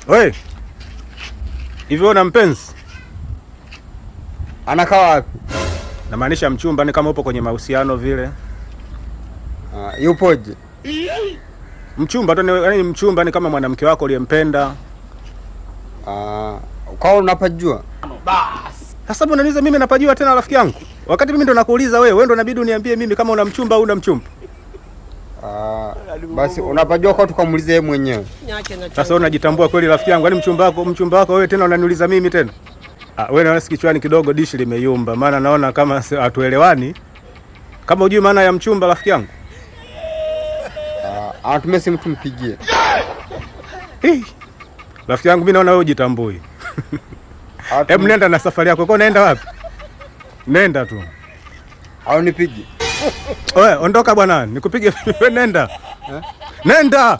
Wewe. Hivi una mpenzi? Anakaa wapi? Namaanisha mchumba, ni kama upo kwenye mahusiano vile. Yupoje? Mchumba tu, yaani mchumba ni kama mwanamke wako uliyempenda. Kwa unapajua? Sasa mbona unaniuliza mimi napajua tena rafiki yangu? Wakati mimi ndo nakuuliza wewe, wewe ndo inabidi uniambie mimi kama una mchumba au una mchumba. Basi unapajua kwa tukamuulize yeye mwenyewe. Sasa unajitambua kweli rafiki yangu? Yaani mchumba wako wewe tena unaniuliza mimi tena? Wewe naona kichwani kidogo dishi limeyumba, maana naona kama hatuelewani. Kama hujui maana ya mchumba rafiki yangu. Anatumia simu tumpigie. Rafiki yangu mimi naona wewe hujitambui. Hebu nenda na safari yako. Uko unaenda wapi? Nenda tu. Au nipige? Wewe ondoka bwana, nikupige wewe nenda. Nenda.